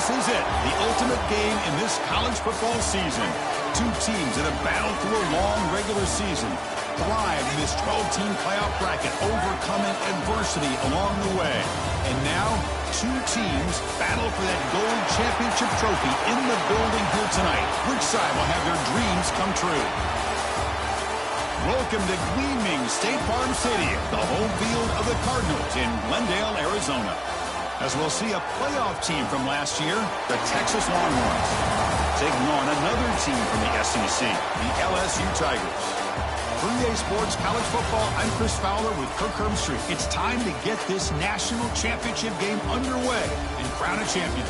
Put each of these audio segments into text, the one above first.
This is it, the ultimate game in this college football season. Two teams that have battled through a long regular season, thrived in this 12-team playoff bracket, overcoming adversity along the way. And now, two teams battle for that gold championship trophy in the building here tonight. Which side will have their dreams come true? Welcome to gleaming State Farm Stadium, the home field of the Cardinals in Glendale, Arizona. As we'll see a playoff team from last year, the Texas Longhorns, taking on another team from the SEC, the LSU Tigers. 3A Sports College Football, I'm Chris Fowler with Kirk Herbstreit. It's time to get this national championship game underway and crown a champion.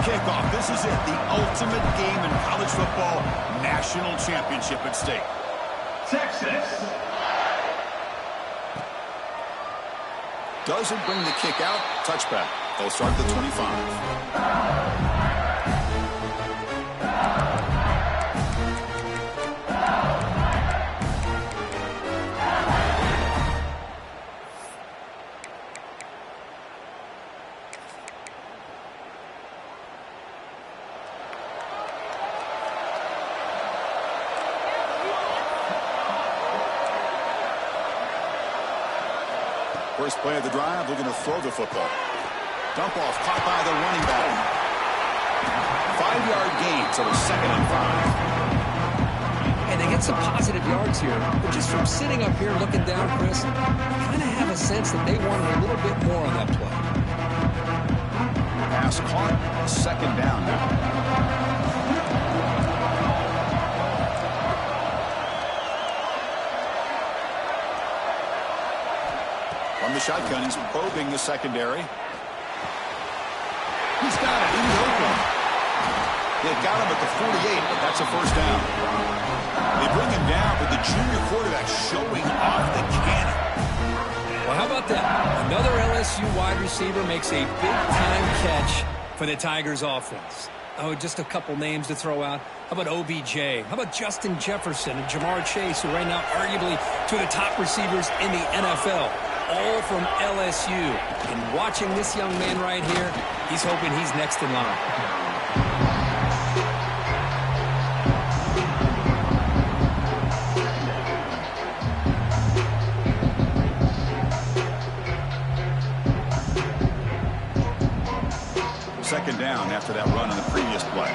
Kickoff. This is it, the ultimate game in college football, national championship at stake. Texas. Doesn't bring the kick out, touchback. They'll start at the 25. First play of the drive, they're going to throw the football. Dump off, caught by the running back. 5-yard gain, so it's 2nd and 5. And they get some positive yards here, but just from sitting up here looking down, Chris, I kind of have a sense that they wanted a little bit more on that play. Pass caught, 2nd down now. From the shotgun, he's probing the secondary. He's got it. He's open. They got him at the 48, but that's a first down. They bring him down, but the junior quarterback showing off the cannon. Well, how about that? Another LSU wide receiver makes a big-time catch for the Tigers offense. Oh, just a couple names to throw out. How about OBJ? How about Justin Jefferson and Jamar Chase, who right now arguably two of the top receivers in the NFL? All from LSU. And watching this young man right here, he's hoping he's next in line. Second down after that run on the previous play.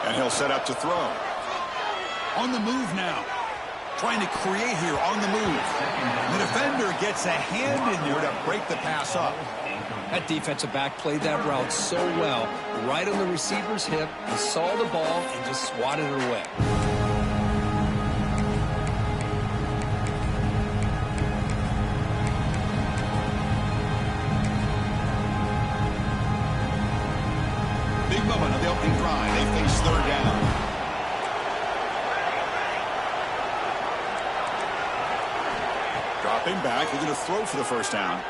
And he'll set up to throw. On the move now. Trying to create here on the move. The defender gets a hand in there to break the pass up. That defensive back played that route so well. Right on the receiver's hip. He saw the ball and just swatted it away. Big moment of the opening drive. They face 3rd down. Dropping back, they're going to throw for the first down.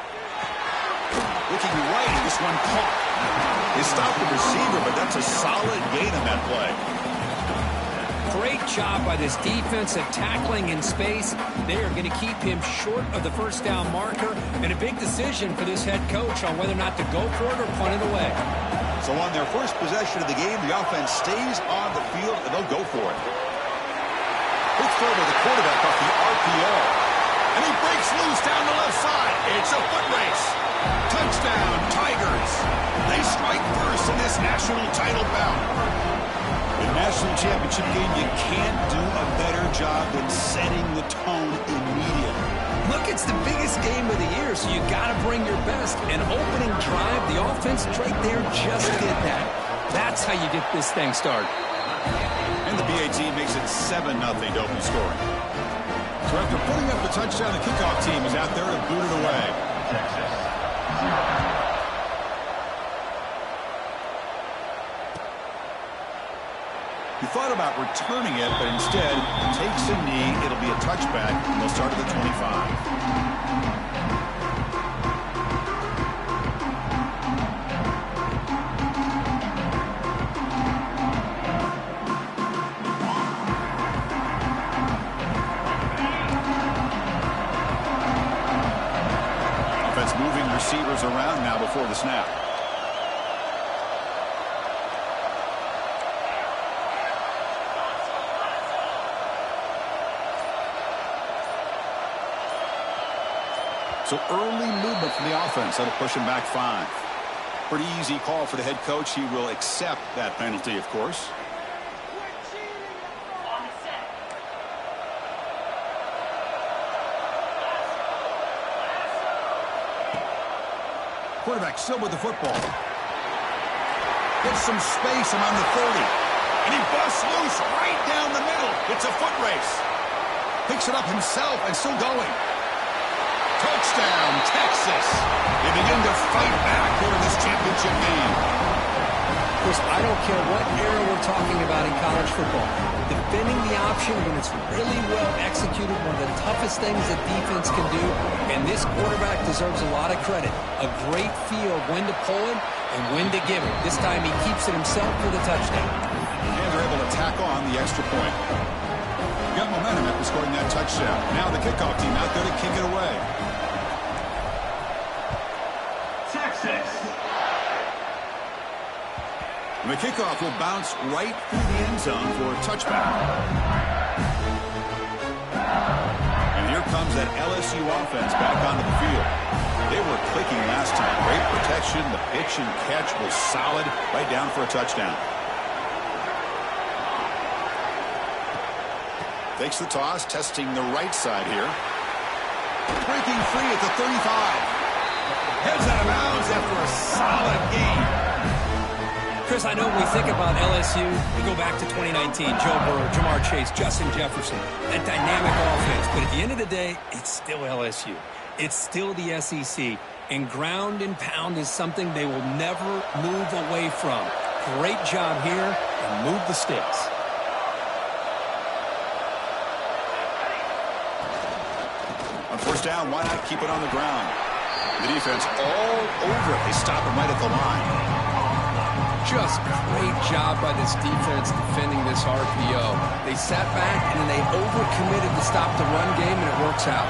Looking right, this one caught. They stopped the receiver, but that's a solid gain on that play. Great job by this defense at tackling in space. They are going to keep him short of the first down marker, and a big decision for this head coach on whether or not to go for it or punt it away. So on their first possession of the game, the offense stays on the field, and they'll go for it. Quick throw to the quarterback off the RPO. And he breaks loose down the left side. It's a foot race. Touchdown, Tigers. They strike first in this national title bout. In the national championship game, you can't do a better job than setting the tone immediately. Look, it's the biggest game of the year, so you got to bring your best. An opening drive, the offense right there just did that. That's how you get this thing started. And the BA team makes it 7-0 to open scoring. So after putting up the touchdown, the kickoff team is out there to boot it away. He thought about returning it, but instead takes a knee. It'll be a touchback, and they'll start at the 25. receivers around now before the snap. So early movement from the offense. That'll push him back 5. Pretty easy call for the head coach. He will accept that penalty, of course. Quarterback still with the football. Gets some space around the 30. And he busts loose right down the middle. It's a foot race. Picks it up himself and still going. Touchdown, Texas. They begin to fight back here in this championship game. Chris, I don't care what era we're talking about in college football. Defending the option when it's really well executed, one of the toughest things that defense can do, and this quarterback deserves a lot of credit. A great feel of when to pull it and when to give it. This time he keeps it himself for the touchdown. And they're able to tack on the extra point. Got momentum after scoring that touchdown. Now the kickoff team out there to kick it away. Texas. And the kickoff will bounce right through the end zone for a touchback. And here comes that LSU offense back onto the field. They were clicking last time. Great protection. The pitch and catch was solid. Right down for a touchdown. Takes the toss, testing the right side here. Breaking free at the 35. Heads out of bounds after a solid game. Chris, I know when we think about LSU, we go back to 2019, Joe Burrow, Jamar Chase, Justin Jefferson, that dynamic offense. But at the end of the day, it's still LSU. It's still the SEC. And ground and pound is something they will never move away from. Great job here, and move the sticks. On first down, why not keep it on the ground? The defense all over it. They stop him right at the line. Just great job by this defense defending this RPO. They sat back and then they overcommitted to stop the run game, and it works out.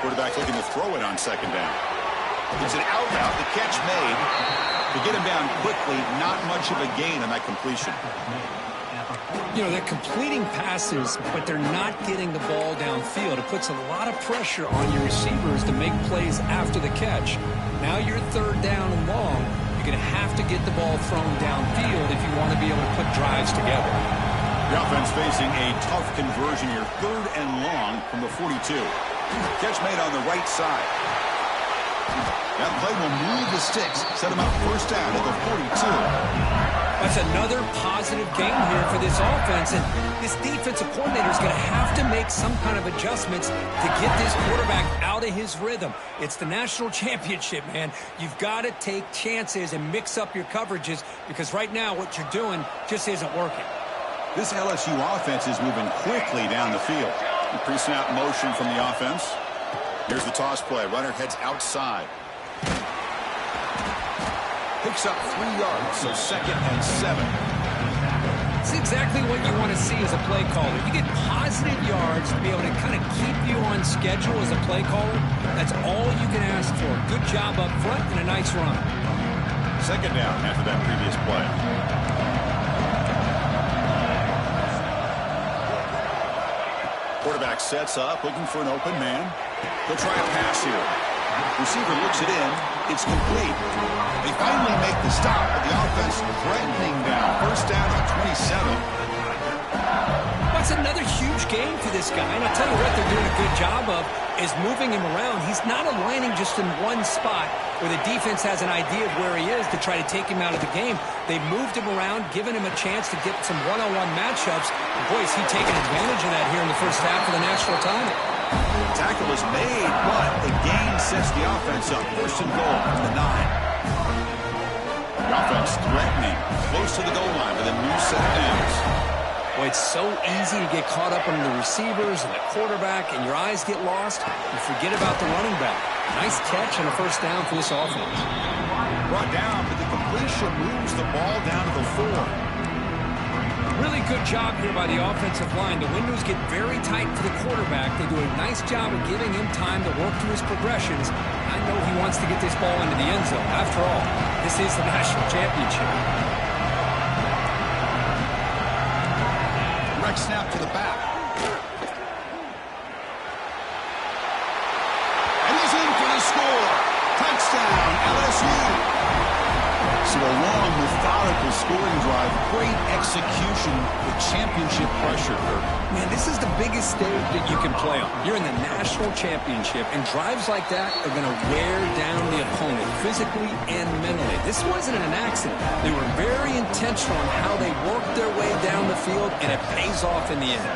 Quarterback looking to throw it on second down. It's an out route. The catch made. To get him down quickly, not much of a gain on that completion. You know, they're completing passes, but they're not getting the ball downfield. It puts a lot of pressure on your receivers to make plays after the catch. Now you're third down and long. You're going to have to get the ball thrown downfield if you want to be able to put drives together. The offense facing a tough conversion here. Third and long from the 42. Catch made on the right side. That play will move the sticks. Set him up first down at the 42. That's another positive game here for this offense, and this defensive coordinator is going to have to make some kind of adjustments to get this quarterback out of his rhythm. It's the national championship, man. You've got to take chances and mix up your coverages, because right now what you're doing just isn't working. This LSU offense is moving quickly down the field. Pre-snap motion from the offense. Here's the toss play. Runner heads outside. Picks up 3 yards, so 2nd and 7. It's exactly what you want to see as a play caller. You get positive yards to be able to kind of keep you on schedule as a play caller. That's all you can ask for. Good job up front and a nice run. 2nd down after that previous play. Quarterback sets up, looking for an open man. He'll try a pass here. Receiver looks it in. It's complete. They finally make the stop, but the offense threatening now. First down at 27. That's another huge game for this guy. And I'll tell you what they're doing a good job of is moving him around. He's not aligning just in one spot where the defense has an idea of where he is to try to take him out of the game. They've moved him around, given him a chance to get some one-on-one matchups. And boy, is he taking advantage of that here in the first half of the national title. Tackle is made, but the gain sets the offense up. First and goal from the 9. The offense threatening, close to the goal line with a new set of downs. Boy, it's so easy to get caught up on the receivers and the quarterback, and your eyes get lost. You forget about the running back. Nice catch and a first down for this offense. Brought down, but the completion moves the ball down to the 4. Really good job here by the offensive line. The windows get very tight for the quarterback. They do a nice job of giving him time to work through his progressions. I know he wants to get this ball into the end zone. After all, this is the national championship. Direct snap to the back. And he's in for the score. Touchdown, LSU. So a long, methodical scoring drive. Great execution with championship pressure, Kirk. Man, this is the biggest stage that you can play on. You're in the national championship, and drives like that are going to wear down the opponent physically and mentally. This wasn't an accident. They were very intentional on how they worked their way down the field, and it pays off in the end.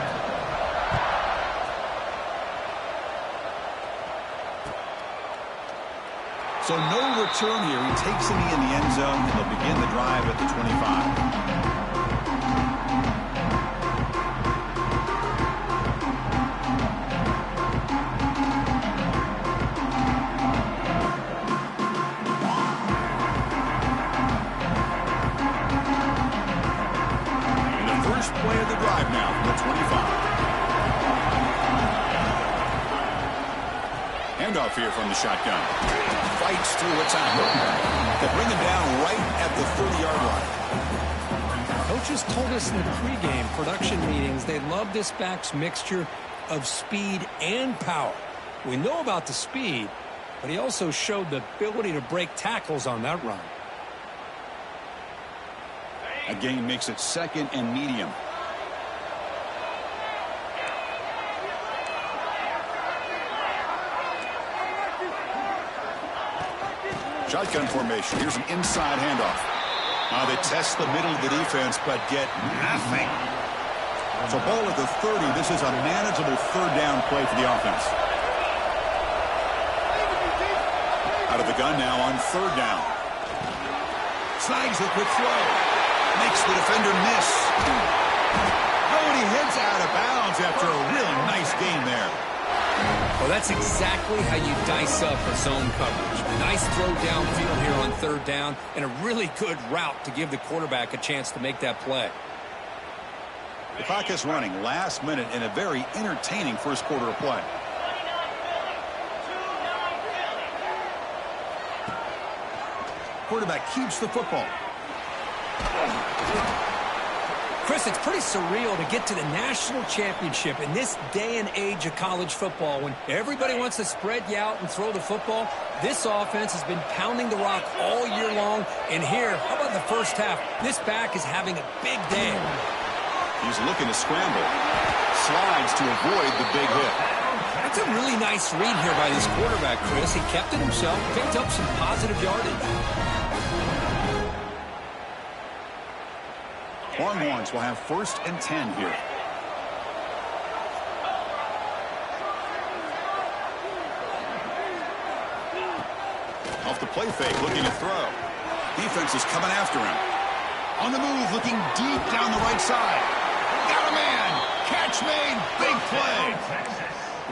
So no return here. He takes him in the end zone. They'll begin the drive at the 25. Play of the drive now from the 25. Handoff here from the shotgun. Fights through what's out. They bring him down right at the 30-yard line. Coaches told us in the pregame production meetings they love this back's mixture of speed and power. We know about the speed, but he also showed the ability to break tackles on that run. A gain makes it second and medium. Shotgun formation. Here's an inside handoff. They test the middle of the defense, but get nothing. So ball at the 30. This is a manageable third down play for the offense. Out of the gun now on third down. Snags the quick throw. Makes the defender miss. Oh, and he heads out of bounds after a really nice game there. Well, that's exactly how you dice up a zone coverage. Nice throw downfield here on third down, and a really good route to give the quarterback a chance to make that play. The clock is running last minute in a very entertaining first quarter of play. Quarterback keeps the football. Chris, it's pretty surreal to get to the national championship in this day and age of college football when everybody wants to spread you out and throw the football. This offense has been pounding the rock all year long. And here, how about the first half? This back is having a big day. He's looking to scramble. Slides to avoid the big hit. That's a really nice read here by this quarterback, Chris. He kept it himself, picked up some positive yardage. Longhorns will have 1st and 10 here. Off the play fake, looking to throw. Defense is coming after him. On the move, looking deep down the right side. Got a man. Catch made. Big play.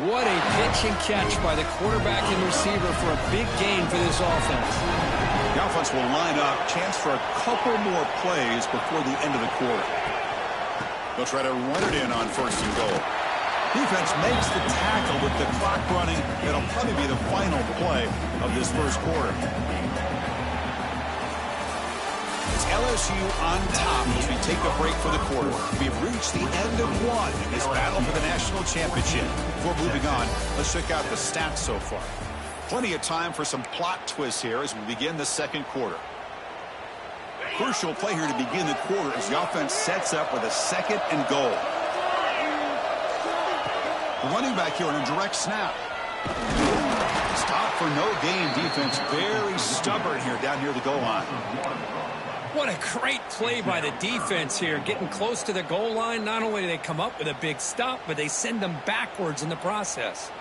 What a pitch and catch by the quarterback and receiver for a big gain for this offense. The offense will line up. Chance for a couple more plays before the end of the quarter. They'll try to run it in on 1st and goal. Defense makes the tackle with the clock running. It'll probably be the final play of this first quarter. It's LSU on top as we take a break for the quarter. We've reached the end of one in this battle for the national championship. Before moving on, let's check out the stats so far. Plenty of time for some plot twists here as we begin the second quarter. Crucial play here to begin the quarter as the offense sets up with a 2nd and goal. The running back here on a direct snap. Stop for no gain. Defense very stubborn here down near the goal line. What a great play by the defense here. Getting close to the goal line, not only do they come up with a big stop, but they send them backwards in the process.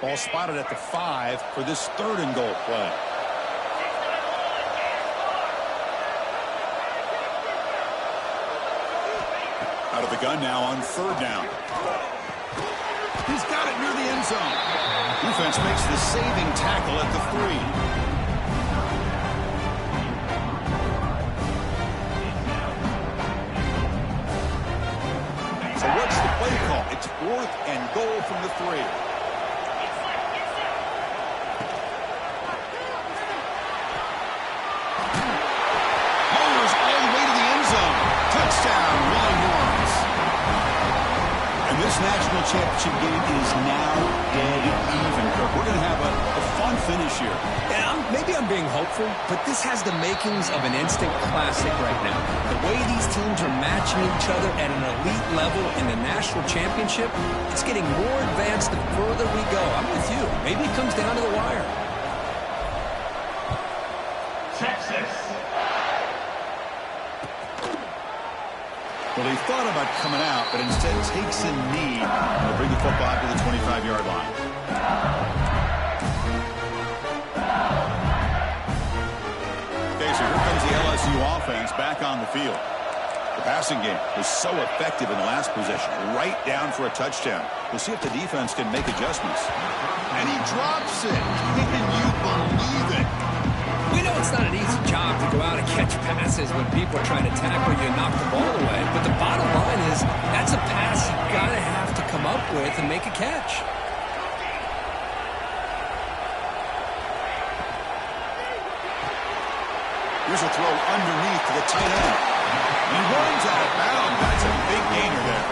Ball spotted at the 5 for this 3rd and goal play. Out of the gun now on 3rd down. He's got it near the end zone. Defense makes the saving tackle at the 3. 4th and goal from the 3. Motors all the way to the end zone. Touchdown, Longhorns. And this national championship game is now dead even, Kirk. We're going to have a fun finish here. Yeah, maybe I'm being hopeful, but this has the makings of an instant classic right now. The way these teams are matching each other at an elite level in the national championship, it's getting more advanced the further we go. I'm with you. Maybe it comes down to the wire. Texas. Well, he thought about coming out, but instead takes a knee to bring the football to the 25-yard line. Okay, so here comes the LSU offense back on the field. The passing game was so effective in the last possession, right down for a touchdown. We'll see if the defense can make adjustments. And he drops it. Can you believe it? We know it's not an easy job to go out and catch passes when people are trying to tackle you and knock the ball away. But the bottom line is that's a pass you got to have to come up with and make a catch. Here's a throw underneath to the tight end. He runs out of bounds. That's a big gainer there.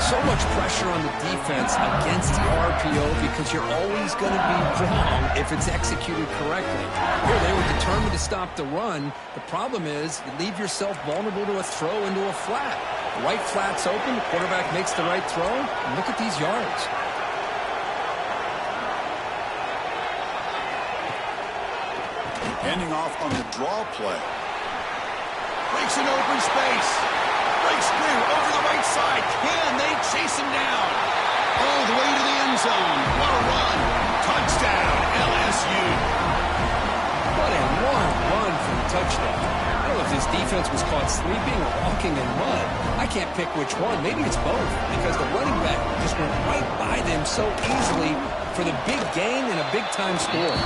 So much pressure on the defense against the RPO because you're always going to be wrong if it's executed correctly. Here they were determined to stop the run. The problem is you leave yourself vulnerable to a throw into a flat. The right flat's open, the quarterback makes the right throw, and look at these yards. Ending off on the draw play. Breaks an open space. Breaks through over the right side. Can they chase him down? All the way to the end zone. What a run. Touchdown, LSU. What a long run for the touchdown. I don't know if this defense was caught sleeping or walking in mud. I can't pick which one. Maybe it's both because the running back just went right by them so easily for the big gain and a big-time score.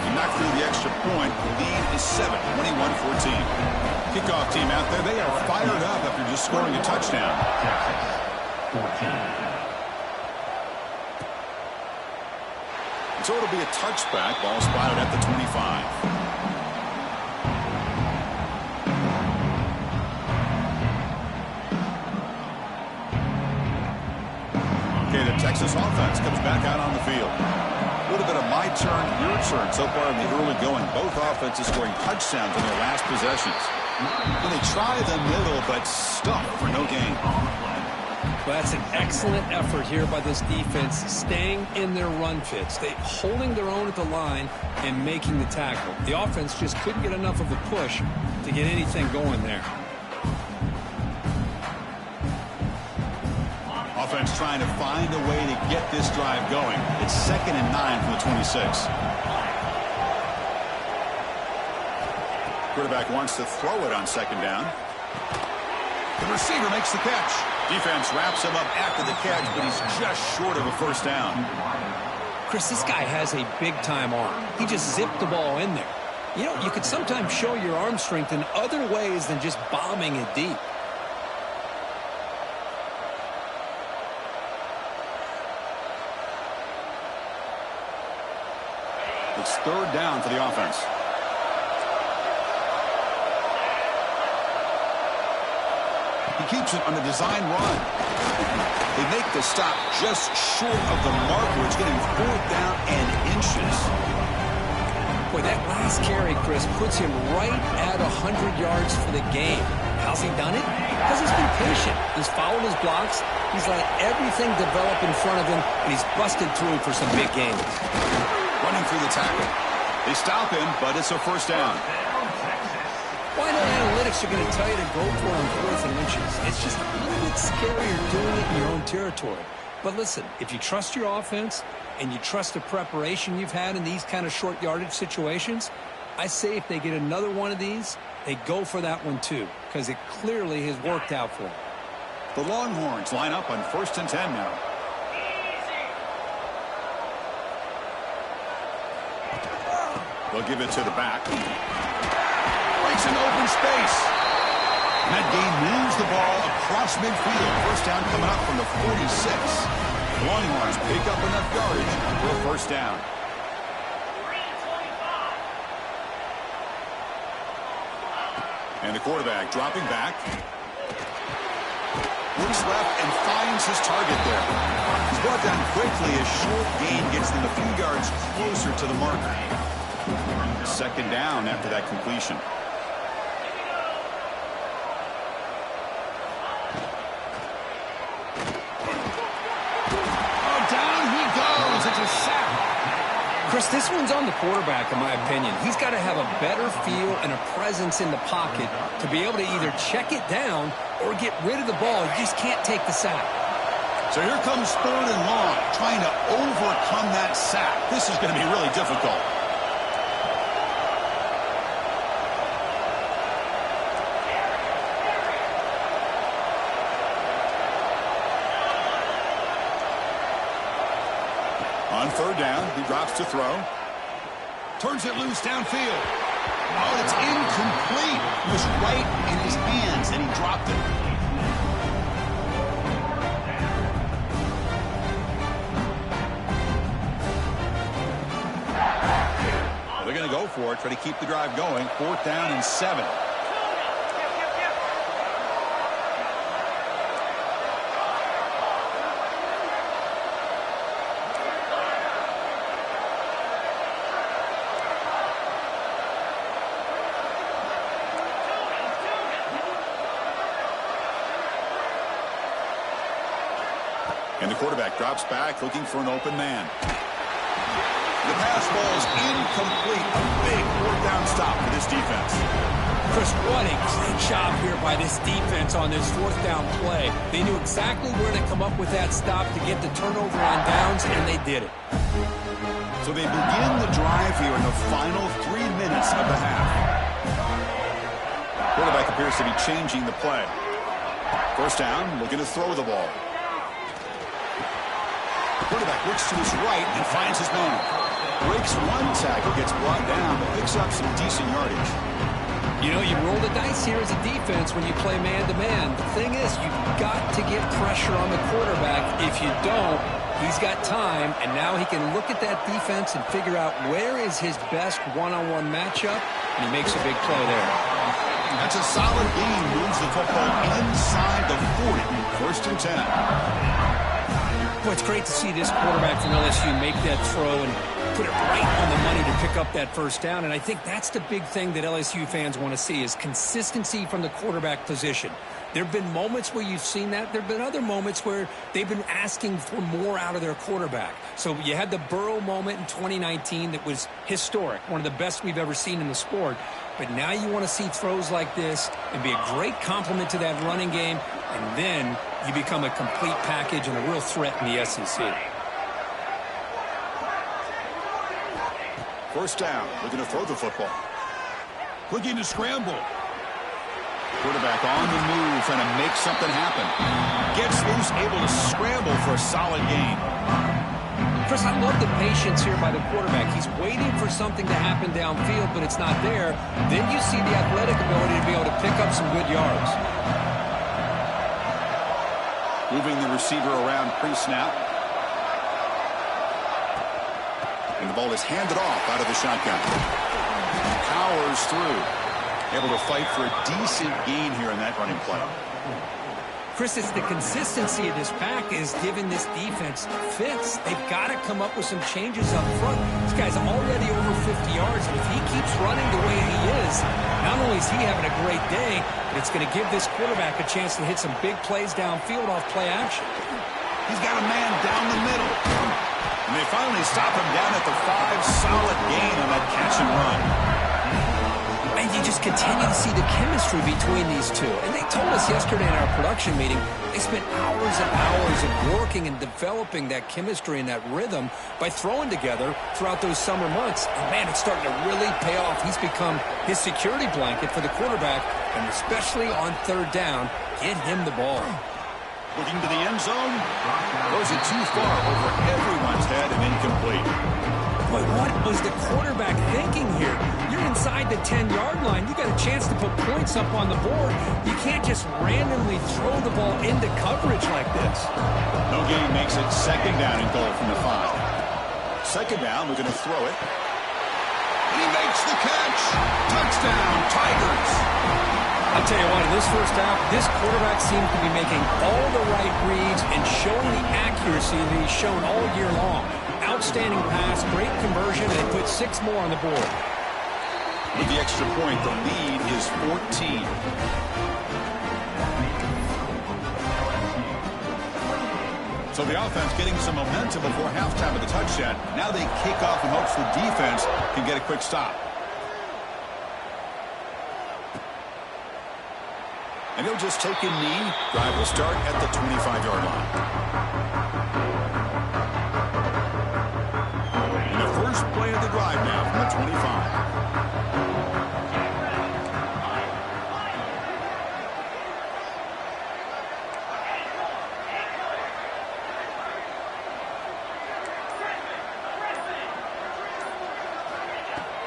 He knocked through the extra point. The lead is 7, 21-14. Kickoff team out there, they are fired up after just scoring a touchdown. Texas. 14. So it'll be a touchback. Ball spotted at the 25. Okay, the Texas offense comes back out on the field. A little bit of my turn, your turn so far in the early going. Both offenses scoring touchdowns in their last possessions. And they try the middle, but stuck for no gain. Well, that's an excellent effort here by this defense, staying in their run fits. They holding their own at the line and making the tackle. The offense just couldn't get enough of a push to get anything going there. Offense trying to find a way to get this drive going. It's 2nd and 9 from the 26. Quarterback wants to throw it on 2nd down. The receiver makes the catch. Defense wraps him up after the catch, but he's just short of a 1st down. Chris, this guy has a big-time arm. He just zipped the ball in there. You know, you could sometimes show your arm strength in other ways than just bombing it deep. It's 3rd down for the offense. He keeps it on the design run. They make the stop just short of the marker. It's getting 4th down and inches. Boy, that last carry, Chris, puts him right at 100 yards for the game. How's he done it? Because he's been patient. He's followed his blocks. He's let everything develop in front of him, and he's busted through for some big gains. Running through the tackle. They stop him, but it's a 1st down. Well, I know analytics are going to tell you to go for it on 4th and inches. It's just a little bit scarier doing it in your own territory. But listen, if you trust your offense and you trust the preparation you've had in these kind of short yardage situations, I say if they get another one of these, they go for that one too, because it clearly has worked out for them. The Longhorns line up on 1st and 10 now. They'll give it to the back. Breaks an open space. That gain moves the ball across midfield. First down coming up from the 46. The Longhorns pick up enough yardage for a first down. And the quarterback dropping back. Looks left and finds his target there. He's brought down quickly. A short gain gets them a few yards closer to the marker. Second down after that completion. Oh, down he goes. It's a sack. Chris, this one's on the quarterback, in my opinion. He's got to have a better feel and a presence in the pocket to be able to either check it down or get rid of the ball. He just can't take the sack. So here comes third and long, trying to overcome that sack. This is going to be really difficult. On third down, he drops to throw. Turns it loose downfield. Oh, it's incomplete. It was right in his hands, and he dropped it. Well, they're going to go for it, try to keep the drive going. Fourth down and 7. And the quarterback drops back, looking for an open man. The pass ball is incomplete. A big fourth down stop for this defense. Chris, what a great job here by this defense on this fourth down play. They knew exactly where to come up with that stop to get the turnover on downs, and they did it. So they begin the drive here in the final 3 minutes of the half. Quarterback appears to be changing the play. First down, looking to throw the ball. Quarterback looks to his right and finds his man. Breaks one tackle, gets brought down, but picks up some decent yardage. You know, you roll the dice here as a defense when you play man-to-man. The thing is, you've got to get pressure on the quarterback. If you don't, he's got time, and now he can look at that defense and figure out where is his best one-on-one matchup, and he makes a big play there. That's a solid gain. Moves the football inside the 40. First and 10. Well, it's great to see this quarterback from LSU make that throw and put it right on the money to pick up that first down. And I think that's the big thing that LSU fans want to see is consistency from the quarterback position. There have been moments where you've seen that. There have been other moments where they've been asking for more out of their quarterback. So you had the Burrow moment in 2019 that was historic, one of the best we've ever seen in the sport. But now you want to see throws like this and be a great complement to that running game, and then you become a complete package and a real threat in the SEC. First down, looking to throw the football. Looking to scramble. Quarterback on the move, trying to make something happen. Gets loose, able to scramble for a solid gain. Chris, I love the patience here by the quarterback. He's waiting for something to happen downfield, but it's not there. Then you see the athletic ability to be able to pick up some good yards. Moving the receiver around pre-snap. And the ball is handed off out of the shotgun. Powers through. Able to fight for a decent gain here in that running play. Chris, it's the consistency of this pack is giving this defense fits. They've got to come up with some changes up front. This guy's already over 50 yards, and if he keeps running the way he is, not only is he having a great day, but it's going to give this quarterback a chance to hit some big plays downfield off play action. He's got a man down the middle. And they finally stop him down at the 5. Solid gain on that catch and run. And you just continue to see the chemistry between these two. And they told us yesterday in our production meeting, they spent hours and hours of working and developing that chemistry and that rhythm by throwing together throughout those summer months. And, man, it's starting to really pay off. He's become his security blanket for the quarterback, and especially on third down, get him the ball. Looking to the end zone. Throws it too far over everyone's head and incomplete. But what was the quarterback thinking here? You're inside the 10-yard line. You got a chance to put points up on the board. You can't just randomly throw the ball into coverage like this. No gain makes it second down and goal from the 5. Second down, we're going to throw it. And he makes the catch. Touchdown, Tigers. I'll tell you what, in this first half, this quarterback seems to be making all the right reads and showing the accuracy that he's shown all year long. Outstanding pass, great conversion, and it puts 6 more on the board. With the extra point, the lead is 14. So the offense getting some momentum before halftime of the touchdown. Now they kick off in hopes the defense can get a quick stop. And he'll just take a knee. Drive will start at the 25-yard line. And the first play of the drive now from the 25.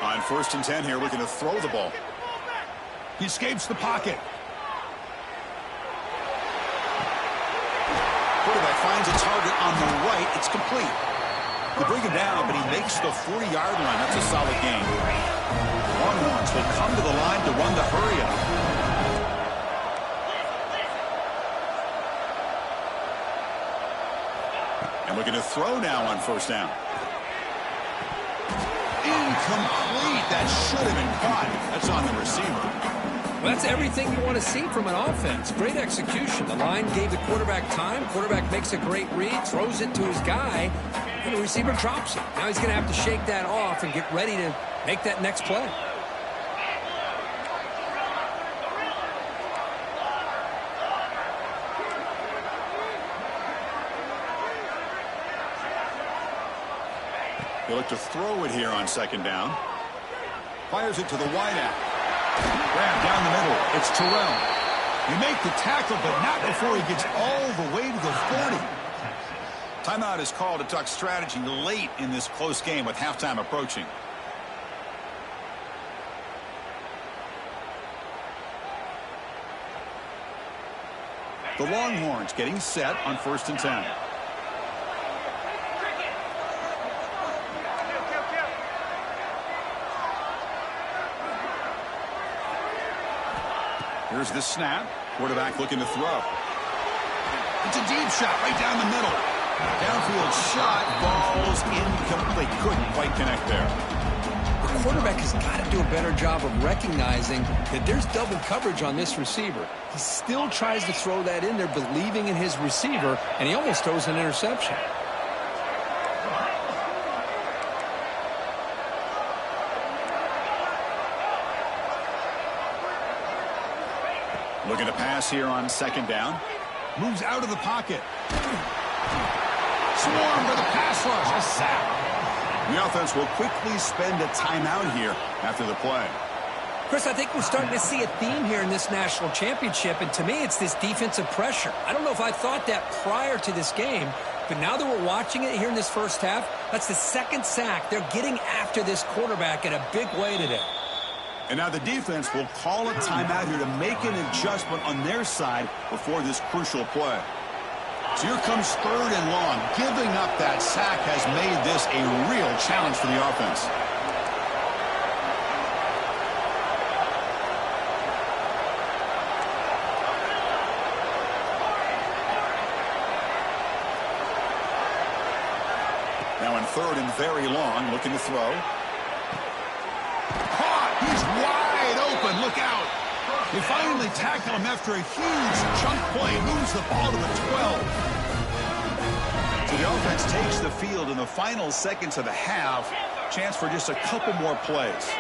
On 1st and 10 here, looking to throw the ball. He escapes the pocket. Quarterback finds a target on the right. It's complete. They bring him down, but he makes the 40-yard line. That's a solid gain. Longhorns will come to the line to run the hurry-up. And looking to throw now on 1st down. Incomplete. That should have been caught. That's on the receiver. Well, that's everything you want to see from an offense. Great execution. The line gave the quarterback time. Quarterback makes a great read, throws it to his guy, and the receiver drops it. Now he's going to have to shake that off and get ready to make that next play. They look to throw it here on 2nd down. Fires it to the wideout. Grab down the middle. It's Terrell. You make the tackle, but not before he gets all the way to the 40. Timeout is called to talk strategy late in this close game with halftime approaching. The Longhorns getting set on 1st and 10. Here's the snap. Quarterback looking to throw. It's a deep shot right down the middle. Downfield shot. Ball's incomplete. Couldn't quite connect there. The quarterback has got to do a better job of recognizing that there's double coverage on this receiver. He still tries to throw that in there, believing in his receiver, and he almost throws an interception. Looking to pass here on 2nd down. Moves out of the pocket. Swarm for the pass rush. A sack. The offense will quickly spend a timeout here after the play. Chris, I think we're starting to see a theme here in this national championship, and to me it's this defensive pressure. I don't know if I thought that prior to this game, but now that we're watching it here in this first half, that's the 2nd sack. They're getting after this quarterback in a big way today. And now the defense will call a timeout here to make an adjustment on their side before this crucial play. So here comes 3rd and long. Giving up that sack has made this a real challenge for the offense. Now in 3rd and very long, looking to throw. He's wide open. Look out. They finally tackle him after a huge chunk play. Moves the ball to the 12. So the offense takes the field in the final seconds of the half. Chance for just a couple more plays.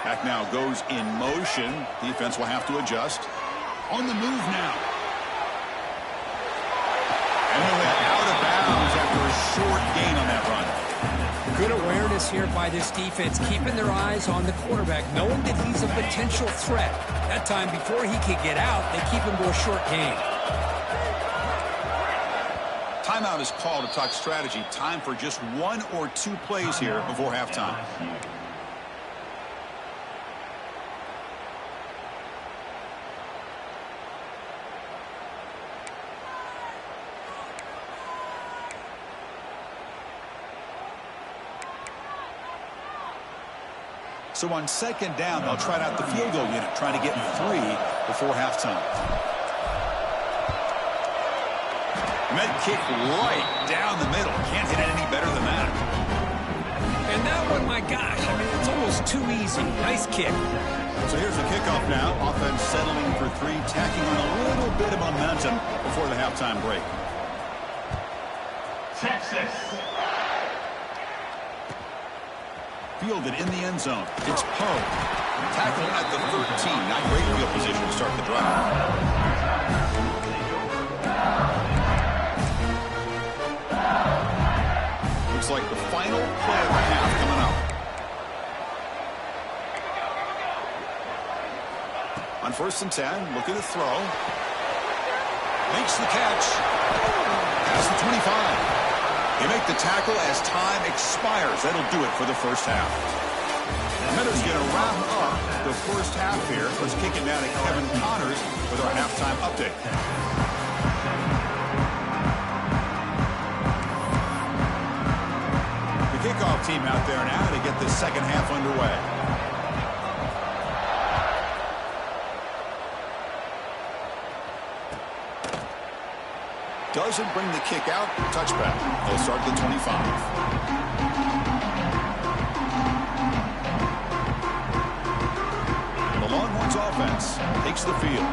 Back now goes in motion. Defense will have to adjust. On the move now. And he went out of bounds after a short gain on that run. Good awareness here by this defense, keeping their eyes on the quarterback, knowing that he's a potential threat. That time, before he could get out, they keep him to a short gain. Timeout is called to talk strategy. Time for just 1 or 2 plays here before halftime. So on second down, they'll try out the field goal unit, trying to get 3 before halftime. Med kick right down the middle. Can't hit it any better than that. And that one, my gosh, I mean, it's almost too easy. Nice kick. So here's the kickoff now. Offense settling for 3, tacking on a little bit of momentum before the halftime break. Texas. Fielded in the end zone. It's Poe. Tackled at the 13. Not great field position to start the drive. Looks like the final play of the half coming up. On 1st and 10, looking to throw. Makes the catch. Past the 25. They make the tackle as time expires. That'll do it for the first half. Meadows going to wrap up the first half here. Let's kick it down to Kevin Connors with our halftime update. The kickoff team out there now to get this second half underway. Doesn't bring the kick out. Touchback. They'll start at the 25. The Longhorns offense takes the field.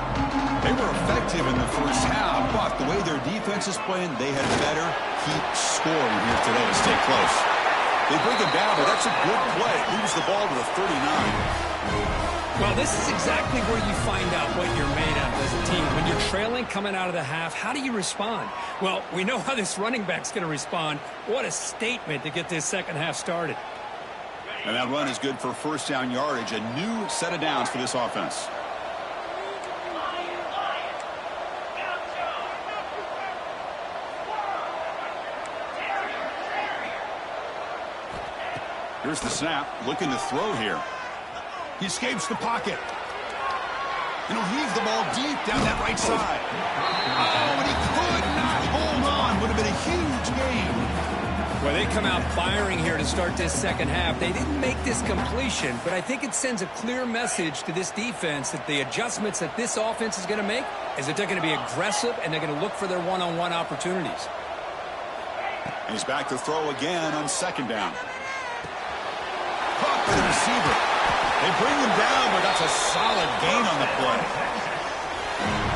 They were effective in the first half, but the way their defense is playing, they had better keep scoring here today to stay close. They bring it down, but that's a good play. Leaves the ball to the 39. Well, this is exactly where you find out what you're made of as a team. When you're trailing coming out of the half, how do you respond? Well, we know how this running back's going to respond. What a statement to get this second half started. And that run is good for first down yardage. A new set of downs for this offense. Here's the snap. Looking to throw here. He escapes the pocket. And he'll heave the ball deep down that right side. Oh, and he could not hold on. Would have been a huge gain. Well, they come out firing here to start this second half. They didn't make this completion, but I think it sends a clear message to this defense that the adjustments that this offense is going to make is that they're going to be aggressive and they're going to look for their one-on-one opportunities. And he's back to throw again on second down. Caught by the receiver. They bring him down, but that's a solid gain on the play.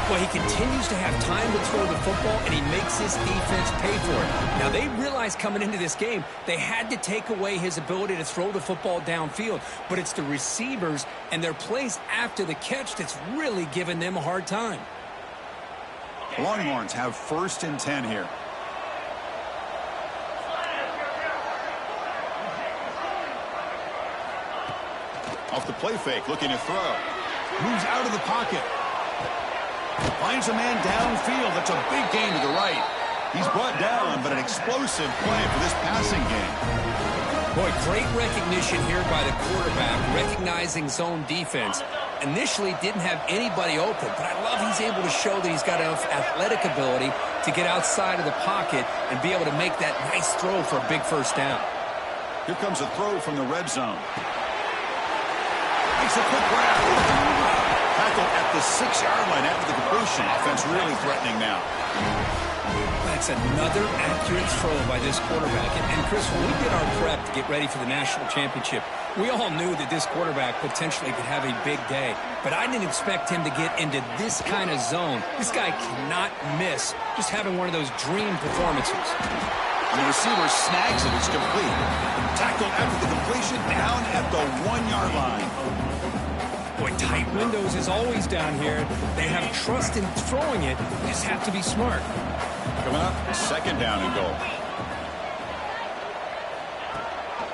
Well, he continues to have time to throw the football, and he makes his defense pay for it. Now, they realized coming into this game, they had to take away his ability to throw the football downfield. But it's the receivers and their plays after the catch that's really giving them a hard time. The Longhorns have 1st and 10 here. Off the play fake, looking to throw. Moves out of the pocket. Finds a man downfield. That's a big gain to the right. He's brought down, but an explosive play for this passing game. Boy, great recognition here by the quarterback, recognizing zone defense. Initially didn't have anybody open, but I love he's able to show that he's got enough athletic ability to get outside of the pocket and be able to make that nice throw for a big first down. Here comes a throw from the red zone. Makes a quick grab. Tackled at the 6-yard line after the completion. Offense really threatening now. That's another accurate throw by this quarterback. And Chris, when we did our prep to get ready for the national championship, we all knew that this quarterback potentially could have a big day. But I didn't expect him to get into this kind of zone. This guy cannot miss just having one of those dream performances. And the receiver snags it. It's complete. Tackled after the completion down at the 1-yard line. Boy, tight windows is always down here. They have trust in throwing it. They just have to be smart. Coming up, second down and goal.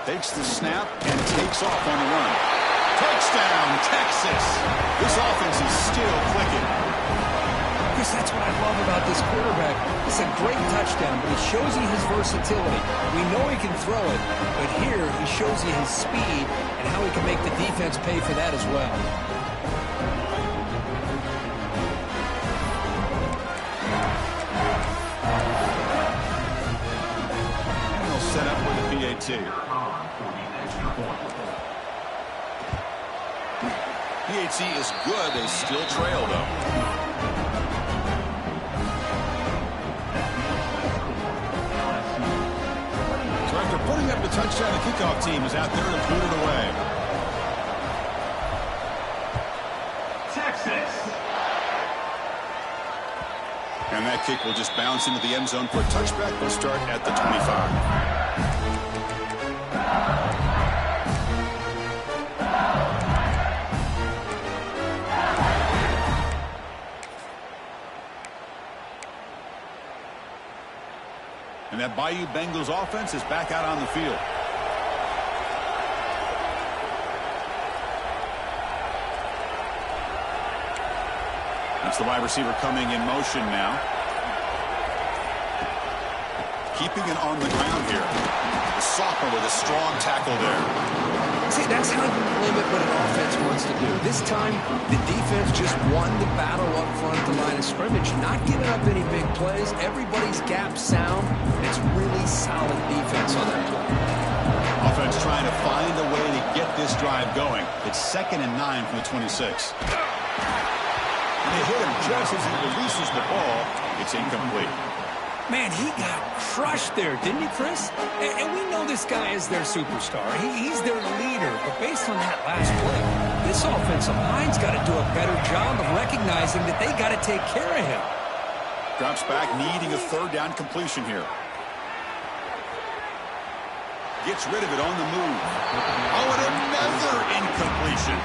Takes the snap and takes off on the run. Touchdown, Texas. This offense is still clicking. Chris, that's what I love about this quarterback. It's a great touchdown, but he shows you his versatility. We know he can throw it, but here he shows you his speed and how he can make the defense pay for that as well. And they'll set up with a PAT. PAT is good. They still trail, though. So after putting up the touchdown, the kickoff team is out there to boot it away. Texas. And that kick will just bounce into the end zone for a touchback. We'll start at the 25. And that Bayou Bengals offense is back out on the field. That's the wide receiver coming in motion now. Keeping it on the ground here. The sophomore with a strong tackle there. See, that's how you limit what an offense wants to do. This time, the defense just won the battle up front at the line of scrimmage, not giving up any big plays. Everybody's gap sound. It's really solid defense on that play. Offense trying to find a way to get this drive going. It's 2nd and 9 from the 26. And they hit him just as he releases the ball. It's incomplete. Man, he got crushed there, didn't he, Chris? And we know this guy is their superstar. He's their leader. But based on that last play, this offensive line's got to do a better job of recognizing that they got to take care of him. Drops back, needing a 3rd down completion here. Gets rid of it on the move. Oh, and another incompletion.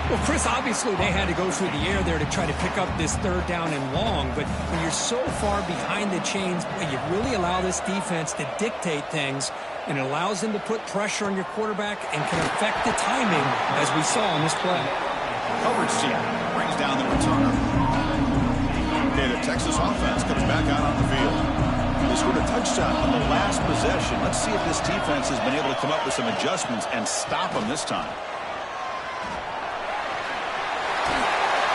Well, Chris, obviously they had to go through the air there to try to pick up this 3rd down and long, but when you're so far behind the chains, you really allow this defense to dictate things, and it allows them to put pressure on your quarterback and can affect the timing, as we saw on this play. Coverage team brings down the returner. Okay, the Texas offense comes back out on the field. They scored a touchdown on the last possession. Let's see if this defense has been able to come up with some adjustments and stop them this time.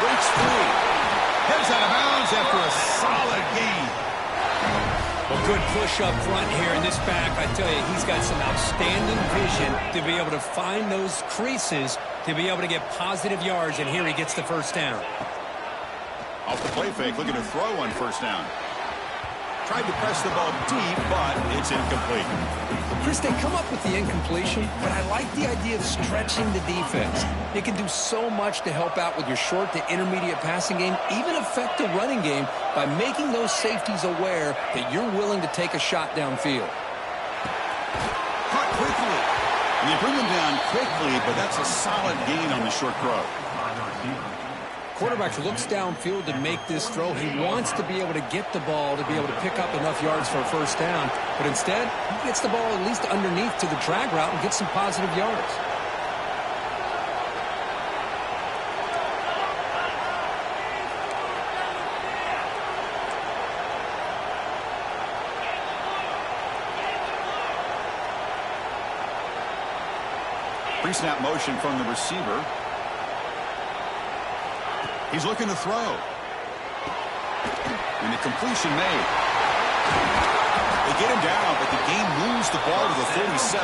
Breaks free. Heads out of bounds after a solid gain. Well, good push up front here in this back. I tell you, he's got some outstanding vision to be able to find those creases, to be able to get positive yards, and here he gets the 1st down. Off the play fake, looking to throw on 1st down. Tried to press the ball deep, but it's incomplete. Chris, they come up with the incompletion, but I like the idea of stretching the defense. It can do so much to help out with your short to intermediate passing game, even affect the running game by making those safeties aware that you're willing to take a shot downfield. Caught quickly. And they bring him down quickly, but that's a solid gain on the short throw. Quarterback looks downfield to make this throw. He wants to be able to get the ball to be able to pick up enough yards for a 1st down. But instead, he gets the ball at least underneath to the drag route and gets some positive yards. Pre-snap motion from the receiver. He's looking to throw. And the completion made. They get him down, but the game moves the ball to the 37.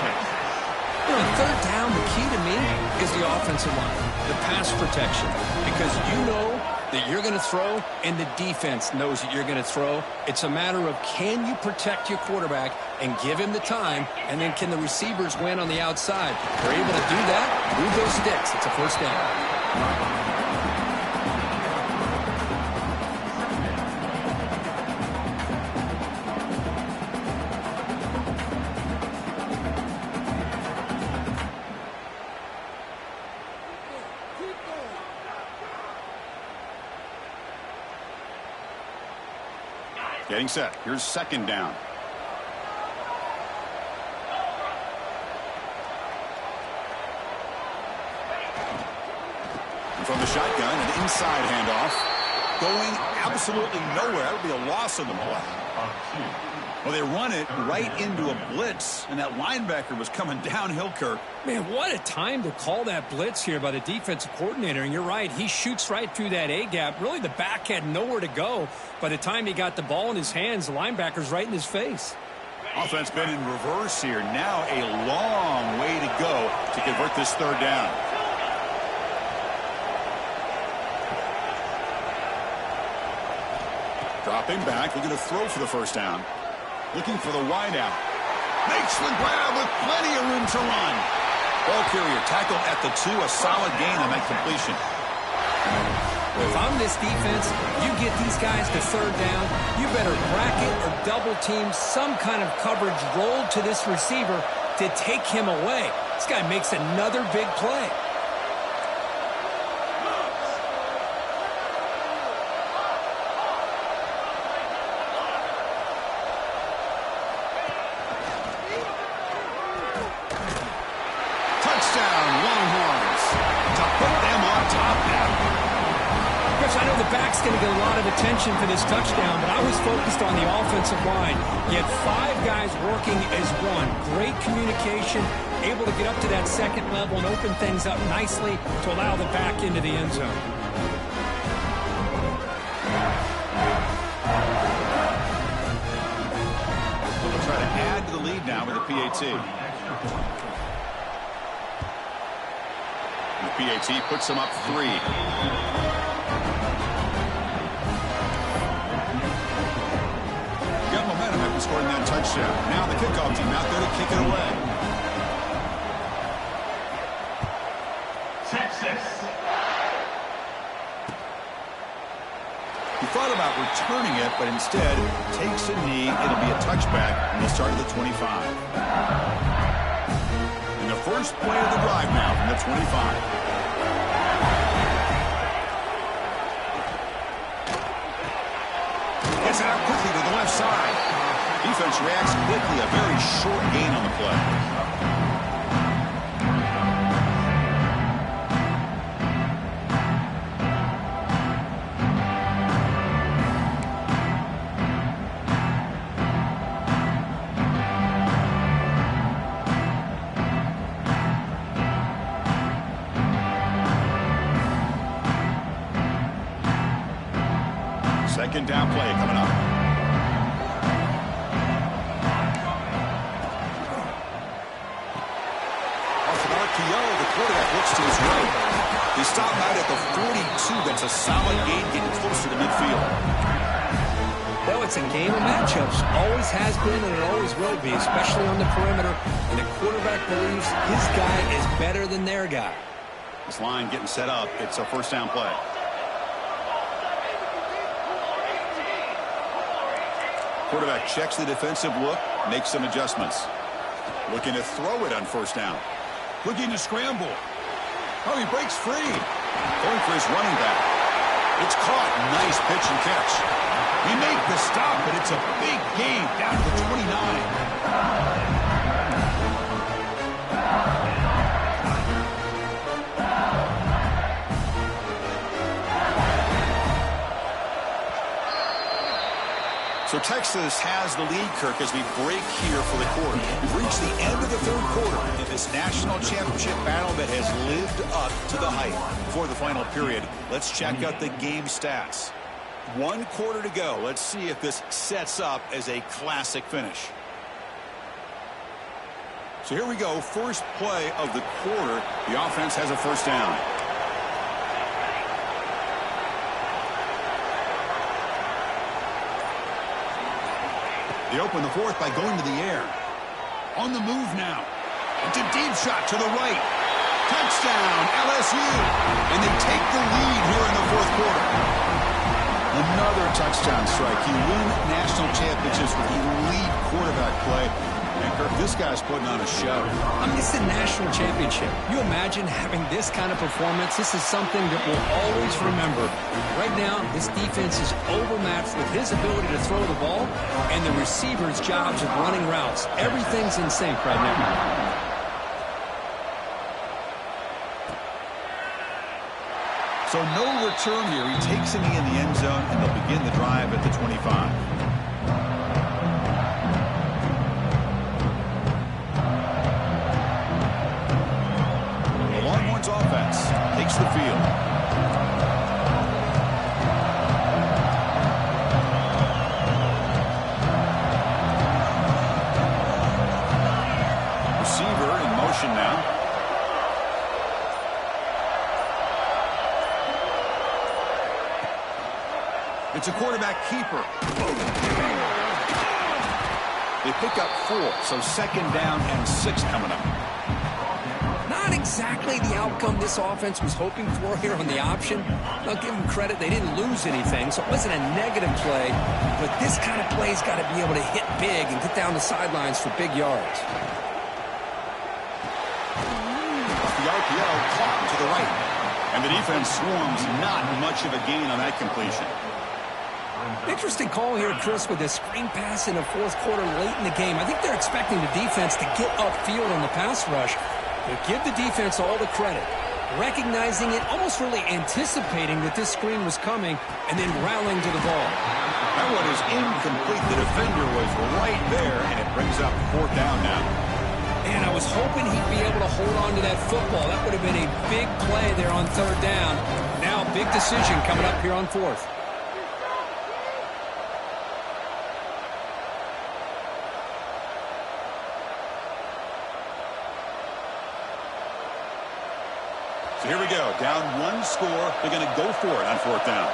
You know, 3rd down, the key to me is the offensive line, the pass protection. Because you know that you're going to throw, and the defense knows that you're going to throw. It's a matter of can you protect your quarterback and give him the time, and then can the receivers win on the outside? If they're able to do that, move those sticks. It's a 1st down. Getting set. Here's 2nd down. from the shotgun, an inside handoff. Going absolutely nowhere. That would be a loss on the play. Well, they run it right into a blitz, and that linebacker was coming downhill, Kirk. Man, what a time to call that blitz here by the defensive coordinator. And you're right, he shoots right through that A-gap. Really, the back had nowhere to go. By the time he got the ball in his hands, the linebacker's right in his face. Offense been in reverse here. Now a long way to go to convert this third down. Dropping back, looking to throw for the first down. Looking for the wideout. Makes the grab with plenty of room to run. Ball carrier tackled at the 2. A solid gain on that completion. If I'm this defense, you get these guys to third down, you better bracket or double team some kind of coverage rolled to this receiver to take him away. This guy makes another big play. Going to get a lot of attention for this touchdown, but I was focused on the offensive line. You had 5 guys working as one. Great communication, able to get up to that second level and open things up nicely to allow the back into the end zone. We'll try to add to the lead now with a PAT. And the PAT puts them up 3. Scoring that touchdown. Now the kickoff team out there to kick it away. Texas. He thought about returning it, but instead takes a knee. It'll be a touchback, and they'll start at the 25. And the first play of the drive now from the 25. Gets it out quickly to the left side. Defense reacts quickly. A very short gain on the play. Second down play coming up. The quarterback looks to his right. He stopped out at the 42. That's a solid gain, getting closer to midfield. Well, it's a game of matchups. Always has been and it always will be, especially on the perimeter. And the quarterback believes his guy is better than their guy. This line getting set up. It's a first down play. Quarterback checks the defensive look, makes some adjustments. Looking to throw it on first down. Looking to scramble. Oh, he breaks free. Going for his running back. It's caught. Nice pitch and catch. He made the stop, but it's a big gain down to the 29. So Texas has the lead, Kirk, as we break here for the quarter. We've reached the end of the third quarter in this national championship battle that has lived up to the hype. Before the final period, let's check out the game stats. 1 quarter to go. Let's see if this sets up as a classic finish. So here we go. First play of the quarter. The offense has a first down. They open the fourth by going to the air. On the move now. It's a deep shot to the right. Touchdown, LSU. And they take the lead here in the fourth quarter. Another touchdown strike. You win national championships with elite quarterback play. And Kirk, this guy's putting on a show. I mean, it's a national championship. You imagine having this kind of performance? This is something that we'll always remember. Right now, this defense is overmatched with his ability to throw the ball and the receiver's jobs of running routes. Everything's in sync right now. So no return here. He takes it in the end zone, and they'll begin the drive at the 25. The Longhorns offense takes the field. Receiver in motion now. It's a quarterback keeper. They pick up 4, so second down and 6 coming up. Not exactly the outcome this offense was hoping for here on the option. I'll give them credit. They didn't lose anything, so it wasn't a negative play. But this kind of play's got to be able to hit big and get down the sidelines for big yards. The RPO caught to the right. And the defense swarms. Not much of a gain on that completion. Interesting call here, Chris, with this screen pass in the fourth quarter late in the game. I think they're expecting the defense to get upfield on the pass rush. But give the defense all the credit. Recognizing it, almost really anticipating that this screen was coming, and then rallying to the ball. That one is incomplete. The defender was right there, and it brings up 4th down now. And I was hoping he'd be able to hold on to that football. That would have been a big play there on 3rd down. Now, big decision coming up here on 4th. So here we go. Down 1 score. They're going to go for it on 4th down.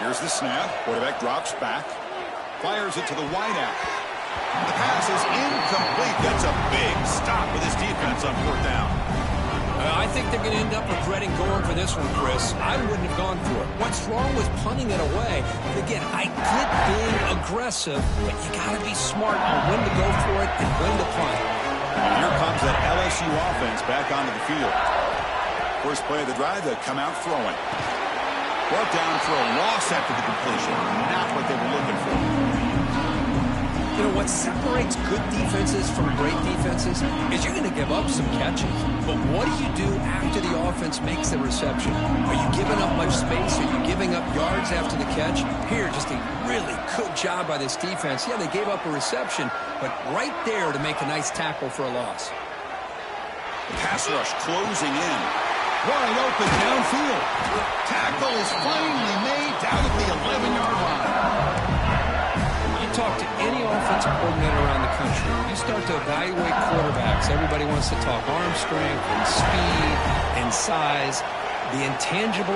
Here's the snap. Quarterback drops back. Fires it to the wideout. The pass is incomplete. That's a big stop with his defense on 4th down. I think they're going to end up regretting going for this one, Chris. I wouldn't have gone for it. What's wrong with punting it away? Again, I get being aggressive, but you got to be smart on when to go for it and when to punt. And here comes that LSU offense back onto the field. First play of the drive, they come out throwing. Brought down for a loss after the completion. Not what they were looking for. You know, what separates good defenses from great defenses is you're going to give up some catches. But what do you do after the offense makes the reception? Are you giving up much space? Are you giving up yards after the catch? Here, just a really good job by this defense. Yeah, they gave up a reception, but right there to make a nice tackle for a loss. The pass rush closing in. Wide open downfield. Tackle is finally made down at the 11-yard line. Talk to any offensive coordinator around the country. You start to evaluate quarterbacks. Everybody wants to talk arm strength and speed and size. The intangible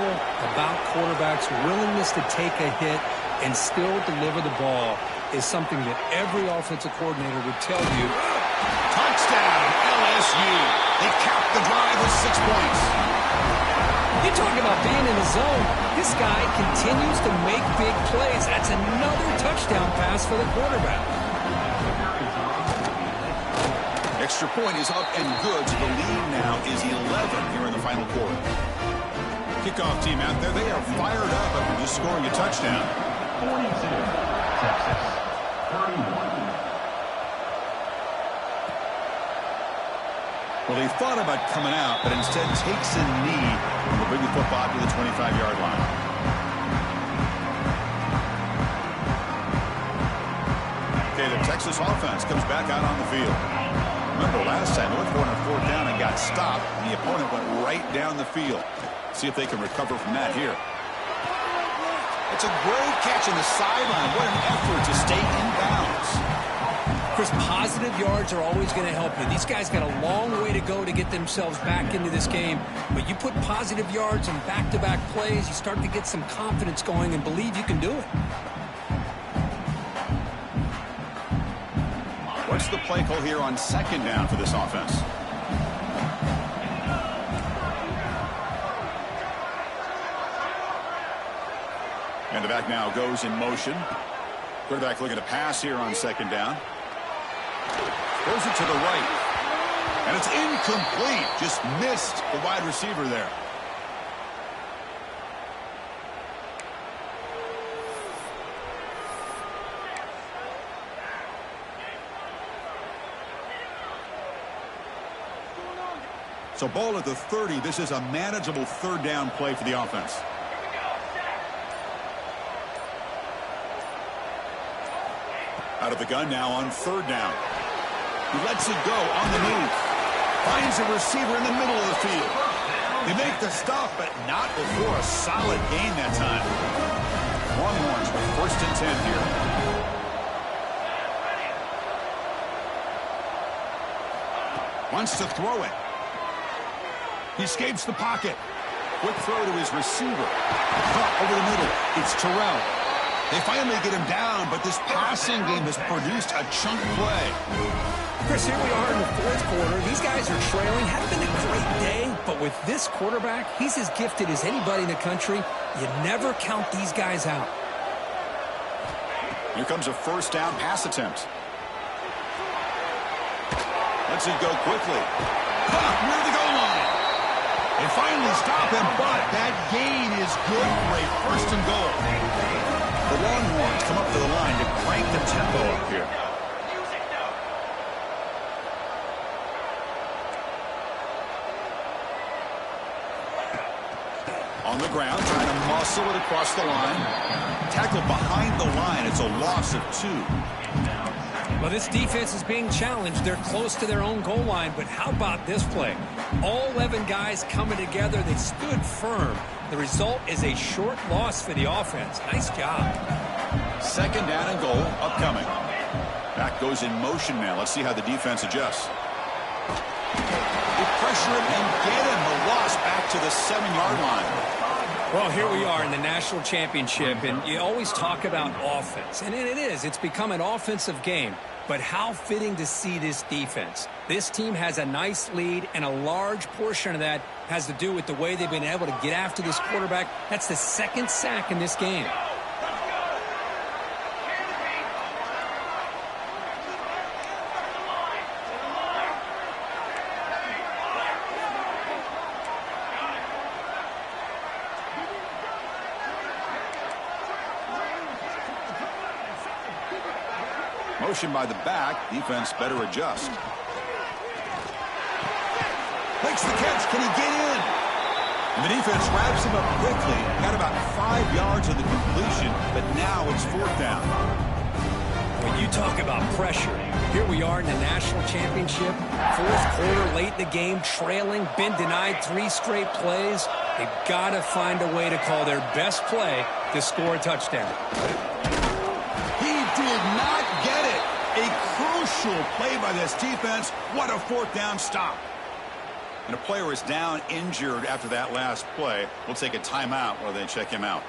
about quarterbacks' willingness to take a hit and still deliver the ball is something that every offensive coordinator would tell you. Touchdown, LSU. They cap the drive with 6 points. You talk about being in the zone. This guy continues to make big plays. That's another touchdown pass for the quarterback. Extra point is up and good. So the lead now is 11 here in the final quarter. Kickoff team out there. They are fired up after just scoring a touchdown. 42, Texas, 31. Well, they thought about coming out, but instead takes a knee and will bring the football to the 25-yard line. Okay, the Texas offense comes back out on the field. Remember last time, they went for it on 4th down and got stopped. The opponent went right down the field. See if they can recover from that here. It's a great catch on the sideline. What an effort to stay in bounds. Chris, positive yards are always going to help you. These guys got a long way to go to get themselves back into this game. But you put positive yards and back-to-back plays, you start to get some confidence going and believe you can do it. What's the play call here on 2nd down for this offense? And the back now goes in motion. Quarterback looking to pass here on 2nd down. Throws it to the right. And it's incomplete. Just missed the wide receiver there. So ball at the 30. This is a manageable third down play for the offense. Out of the gun now on third down. He lets it go on the move. Finds a receiver in the middle of the field. They make the stop, but not before a solid gain that time. Longhorns with first and 10 here. Wants to throw it. He escapes the pocket. Quick throw to his receiver. Caught over the middle. It's Terrell. They finally get him down, but this passing game has produced a chunk play. Chris, here we are in the fourth quarter. These guys are trailing. Hadn't been a great day, but with this quarterback, he's as gifted as anybody in the country. You never count these guys out. Here comes a first down pass attempt. Lets it go quickly. Caught near the goal line. They finally stop him, but that gain is good for a first and goal. The Longhorns come up to the line to crank the tempo up here. On the ground, trying to muscle it across the line. Tackle behind the line. It's a loss of 2. Well, this defense is being challenged. They're close to their own goal line, but how about this play? All 11 guys coming together. They stood firm. The result is a short loss for the offense. Nice job. Second down and goal upcoming. Back goes in motion now. Let's see how the defense adjusts. They pressure him and get him. The loss back to the 7-yard line. Well, here we are in the national championship, and you always talk about offense. And it is. It's become an offensive game. But how fitting to see this defense. This team has a nice lead, and a large portion of that has to do with the way they've been able to get after this quarterback. That's the second sack in this game. Motion by the back. Defense better adjust. Makes the catch. Can he get in? And the defense wraps him up quickly. Got about 5 yards of the completion, but now it's fourth down. When you talk about pressure, here we are in the national championship. Fourth quarter, late in the game, trailing, been denied 3 straight plays. They've got to find a way to call their best play to score a touchdown. He did not get it. A crucial play by this defense. What a fourth down stop. And a player is down injured after that last play. We'll take a timeout while they check him out.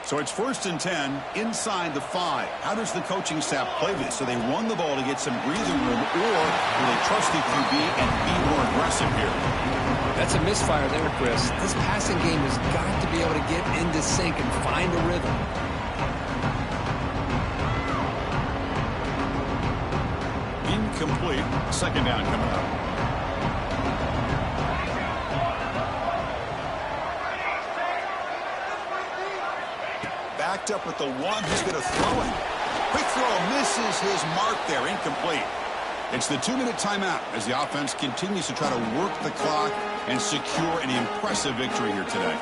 So it's first and 10 inside the 5. How does the coaching staff play this? So they run the ball to get some breathing room, or will they trust the QB and be more aggressive here? That's a misfire there, Chris. This passing game has got to be able to get into sync and find a rhythm. Incomplete. Second down coming up. Backed up with the 1. He's going to throw it. Quick throw misses his mark there. Incomplete. It's the 2-minute timeout as the offense continues to try to work the clock and secure an impressive victory here today.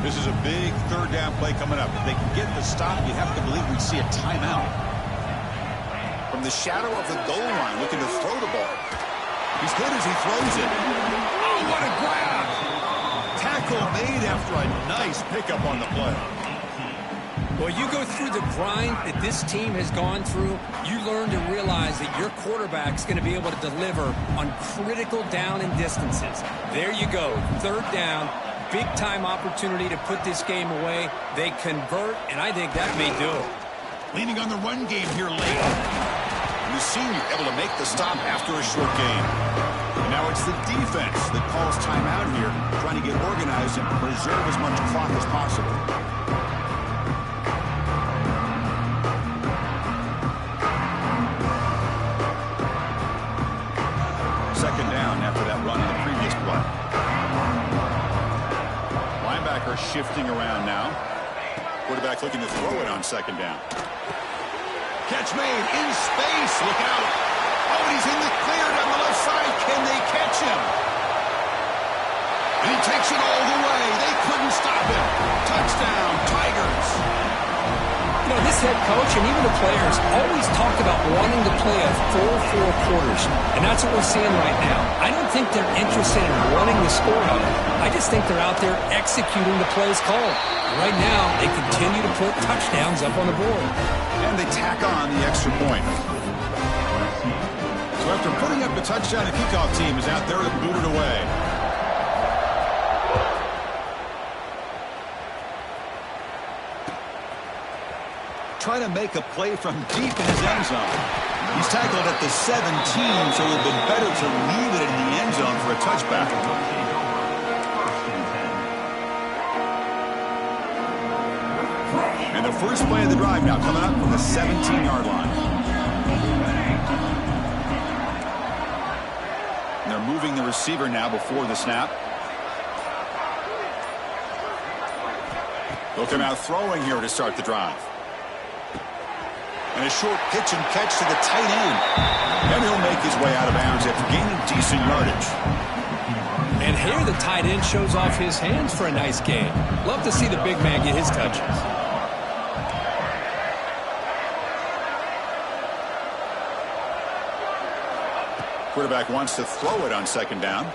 This is a big third down play coming up. If they can get the stop, you have to believe we'd see a timeout. From the shadow of the goal line, looking to throw the ball. He's good as he throws it. Oh, what a grab! Tackle made after a nice pickup on the play. Well, you go through the grind that this team has gone through, you learn to realize that your quarterback's going to be able to deliver on critical down and distances. There you go, third down, big-time opportunity to put this game away. They convert, and I think that may do it. Leaning on the run game here late. The senior able to make the stop after a short game. And now it's the defense that calls timeout here, trying to get organized and preserve as much clock as possible. Second down after that run in the previous play. Linebacker shifting around now. Quarterback looking to throw it on second down. Catch made in space. Look out. Oh, and he's in the clear down the left side. Can they catch him? And he takes it all the way. They couldn't stop him. Touchdown, Tigers. You know, this head coach and even the players always talked about wanting to play a full 4 quarters, and that's what we're seeing right now. I don't think they're interested in running the score out of it. I just think they're out there executing the plays called. And right now, they continue to put touchdowns up on the board. And they tack on the extra point. So after putting up a touchdown, the kickoff team is out there to boot it away. Trying to make a play from deep in his end zone. He's tackled at the 17, so it would have been better to leave it in the end zone for a touchback. And the first play of the drive now coming up from the 17-yard line. And they're moving the receiver now before the snap. They'll come out throwing here to start the drive. And a short pitch and catch to the tight end. And he'll make his way out of bounds after gaining decent yardage. And here the tight end shows off his hands for a nice gain. Love to see the big man get his touches. Quarterback wants to throw it on second down.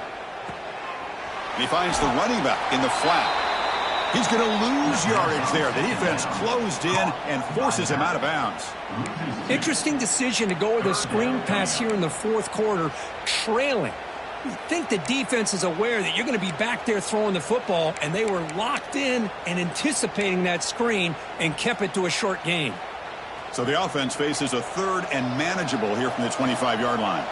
And he finds the running back in the flat. He's going to lose yardage there. The defense closed in and forces him out of bounds. Interesting decision to go with a screen pass here in the 4th quarter, trailing. You think the defense is aware that you're going to be back there throwing the football, and they were locked in and anticipating that screen and kept it to a short gain. So the offense faces a 3rd and manageable here from the 25-yard line.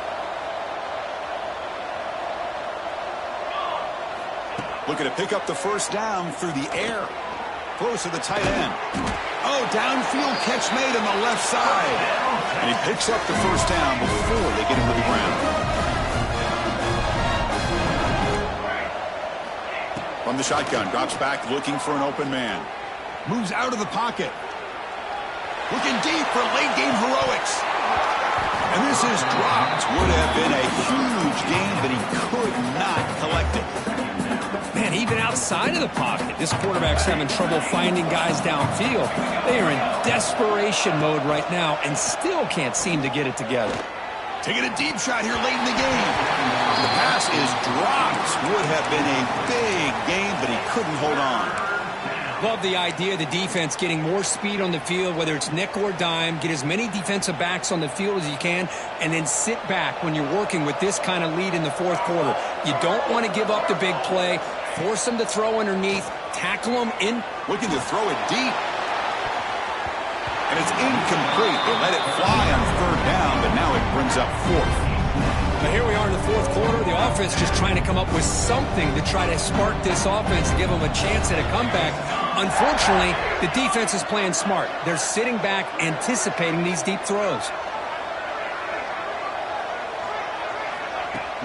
Looking to pick up the first down through the air. Close to the tight end. Oh, downfield catch made on the left side. And he picks up the first down before they get him to the ground. From the shotgun, drops back looking for an open man. Moves out of the pocket. Looking deep for late-game heroics. And this is dropped. Would have been a huge gain, but he could not collect it. Man, even outside of the pocket, this quarterback's having trouble finding guys downfield. They are in desperation mode right now and still can't seem to get it together. Taking a deep shot here late in the game. The pass is dropped. Would have been a big gain, but he couldn't hold on. Love the idea of the defense getting more speed on the field, whether it's nickel or dime. Get as many defensive backs on the field as you can, and then sit back when you're working with this kind of lead in the 4th quarter. You don't want to give up the big play. Force them to throw underneath. Tackle them in. Looking to throw it deep. And it's incomplete. They let it fly on 3rd down, but now it brings up 4th. Now here we are in the 4th quarter. The offense just trying to come up with something to try to spark this offense and give them a chance at a comeback. Unfortunately, the defense is playing smart. They're sitting back, anticipating these deep throws.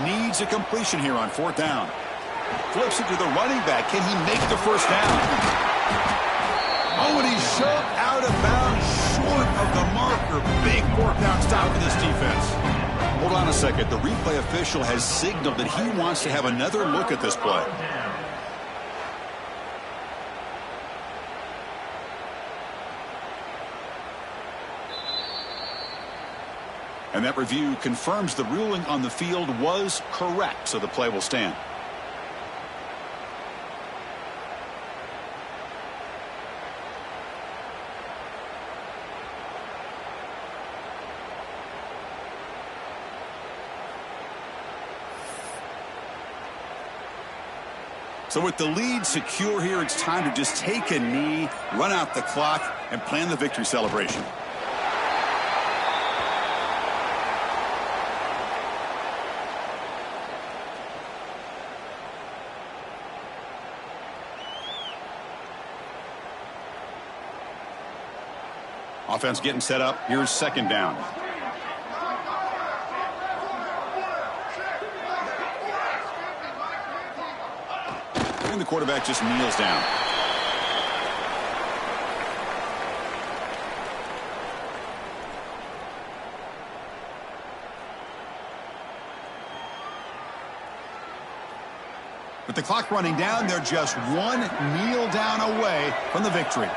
Needs a completion here on 4th down. Flips it to the running back. Can he make the first down? Oh, and he's shoved out of bounds short of the marker. Big 4th down stop for this defense. Hold on a second. The replay official has signaled that he wants to have another look at this play. And that review confirms the ruling on the field was correct, so the play will stand. So with the lead secure here, it's time to just take a knee, run out the clock, and plan the victory celebration. Offense getting set up. Here's 2nd down. And the quarterback just kneels down. With the clock running down, they're just one kneel down away from the victory.